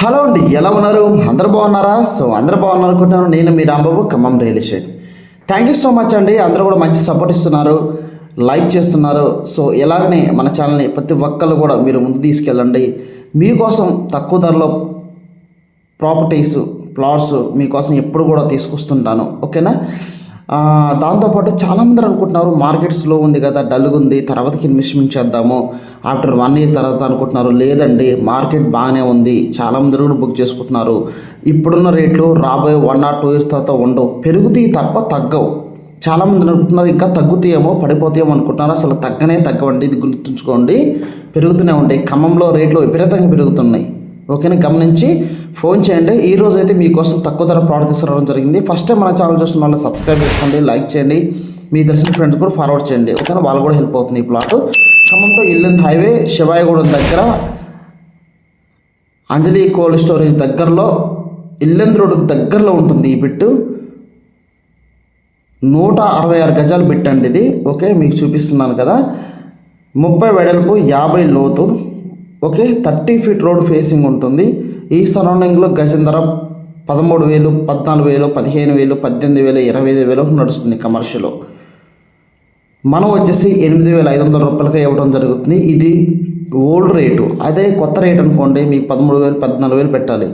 Hello అండి, ఎలా ఉన్నారు? అందరు బాగున్నారా? అందరూ బాగున్నారు అనుకుంటున్నాను. నేను మీ Rambabu, Khammam real estate. Thank you so much అండి. అందరూ కూడా మంచి సపోర్ట్ ఇస్తున్నారు, లైక్ చేస్తున్నారు. ఇలాగనే మన ఛానల్ని ప్రతి ఒక్కళ్ళు కూడా మీరు ముందు తీసుకెళ్ళండి. మీకోసం తక్కువ ధరలో ప్రాపర్టీస్, ప్లాట్స్ మీకోసం ఎప్పుడు కూడా తీసుకొస్తుంటాను, ఓకేనా? దాంతోపాటు చాలామంది అనుకుంటున్నారు మార్కెట్ స్లో ఉంది కదా, డల్గా ఉంది, తర్వాతకి ఇన్వెస్ట్మెంట్ చేద్దాము ఆఫ్టర్ 1 year తర్వాత అనుకుంటున్నారు. లేదండి, మార్కెట్ బాగానే ఉంది, చాలామంది కూడా బుక్ చేసుకుంటున్నారు. ఇప్పుడున్న రేట్లు రాబోయే 1 or 2 years తర్వాత ఉండవు, పెరుగుతాయి తప్ప తగ్గవు. చాలామంది అనుకుంటున్నారు ఇంకా తగ్గుతాయేమో, పడిపోతాయేమో అనుకుంటున్నారు. అసలు తగ్గవండి, ఇది గుర్తుంచుకోండి. పెరుగుతూనే ఉంటాయి. ఖమ్మంలో రేట్లు విపరీతంగా పెరుగుతున్నాయి, ఓకేనా? గమనించి ఫోన్ చేయండి. ఈరోజు అయితే మీకోసం తక్కువ ధర ప్లాట్ తీసుకురావడం జరిగింది. ఫస్ట్ టైం మన ఛానల్ చూస్తున్న వాళ్ళు సబ్స్క్రైబ్ చేసుకోండి, లైక్ చేయండి, మీ తెలిసిన ఫ్రెండ్స్ కూడా ఫార్వర్డ్ చేయండి, ఓకేనా? వాళ్ళు కూడా హెల్ప్ అవుతుంది. ఈ ప్లాట్ ఖమ్మంలో ఇల్లంద్ హైవే శివాయగూడెం దగ్గర అంజలి కోల్డ్ స్టోరేజ్ దగ్గరలో, ఇల్లంద్ రోడ్డుకి దగ్గరలో ఉంటుంది. ఈ బిట్టు 166 గజాలు బిట్టండి ఇది, ఓకే? మీకు చూపిస్తున్నాను కదా. 30 వెడల్పు, 50 లోతు, ఓకే? 30 feet రోడ్ ఫేసింగ్ ఉంటుంది. ఈ సరౌండింగ్లో గజం ధర 13,000, 14,000, 15,000, 18,000, 25,000 నడుస్తుంది కమర్షియల్. మనం వచ్చేసి 8,500 రూపాయలకే ఇవ్వడం జరుగుతుంది. ఇది ఓల్డ్ రేటు. అదే కొత్త రేట్ అనుకోండి, మీకు 13,000, 14,000 పెట్టాలి.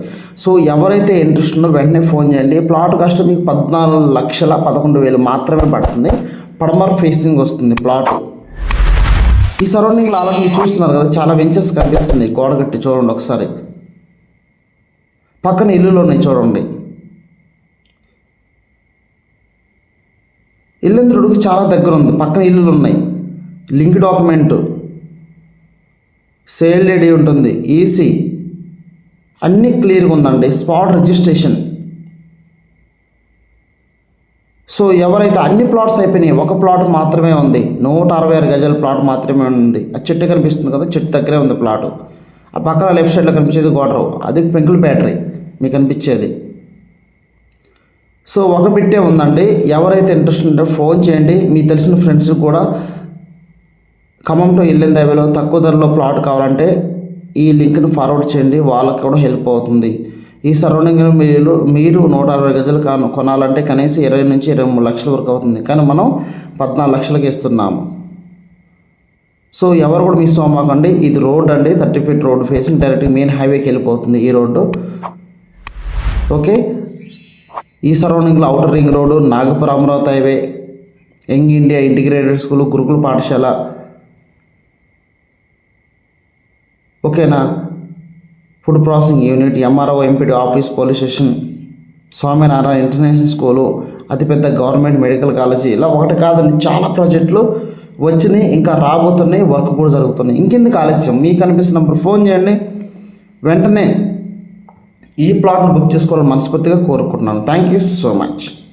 ఎవరైతే ఇంట్రెస్ట్ ఉందో వెంటనే ఫోన్ చేయండి. ప్లాట్ కాస్ట్ మీకు 14,11,000 మాత్రమే పడుతుంది. పడమర ఫేసింగ్ వస్తుంది ప్లాట్. ఈ సరౌండింగ్లో అలా మీరు చూస్తున్నారు కదా, చాలా వెంచర్స్ కనిపిస్తుంది. గోడ కట్టి చూడండి ఒకసారి, పక్కన ఇల్లులు ఉన్నాయి చూడండి. ఇల్లంద్రుడికి చాలా దగ్గర ఉంది, పక్కన ఇల్లులు ఉన్నాయి. లింక్ డాక్యుమెంటు, సేల్ డీడీ ఉంటుంది, ఈసీ అన్నీ క్లియర్గా ఉందండి. Spot registration. ఎవరైతే అన్ని ప్లాట్స్ అయిపోయినాయి, ఒక ప్లాట్ మాత్రమే ఉంది, 166 గజాల ప్లాట్ మాత్రమే ఉంది. ఆ చెట్టు కనిపిస్తుంది కదా, చెట్టు దగ్గరే ఉంది ప్లాటు. ఆ పక్కన లెఫ్ట్ సైడ్లో కనిపించేది గోడరావు, అది పెంకుల బ్యాటరీ మీకు కనిపించేది. ఒక బిట్టే ఉందండి. ఎవరైతే ఇంట్రెస్ట్ ఉంటే ఫోన్ చేయండి. మీ తెలిసిన ఫ్రెండ్స్ కూడా ఖమ్మంలో ఇల్లంద్ హైవేలో తక్కువ ధరలో ప్లాట్ కావాలంటే ఈ లింక్ను ఫార్వర్డ్ చేయండి, వాళ్ళకి కూడా హెల్ప్ అవుతుంది. ఈ సరౌండింగ్లో మీరు 160 గజాలు కొనాలంటే కనీసం 20 నుంచి 23 లక్షల వరకు అవుతుంది. కానీ మనం 14 లక్షలకి ఇస్తున్నాము. ఎవరు కూడా మిస్ అవ్వకండి. ఇది రోడ్ అండి, 30 feet road facing, direct main హైవేకి వెళ్ళిపోతుంది ఈ రోడ్డు, ఓకే? ఈ సరౌండింగ్లో outer ring road, Nagpur Amaravati highway, young India integrated school, గురుకుల పాఠశాల, ఓకేనా? Food processing unit, MRO, MPD office, police station, Swaminarayan international school, అతిపెద్ద గవర్నమెంట్ మెడికల్ కాలేజీ, ఇలా ఒకటి కాదండి చాలా ప్రాజెక్టులు వచ్చినాయి, ఇంకా రాబోతున్నాయి, వర్క్ కూడా జరుగుతున్నాయి. ఇంకెందుకు ఆలస్యం? మీకు అనిపిస్తున్న నంబర్ ఫోన్ చేయండి, వెంటనే ఈ ప్లాట్ను బుక్ చేసుకోవాలని మనస్ఫూర్తిగా కోరుకుంటున్నాను. Thank you so much.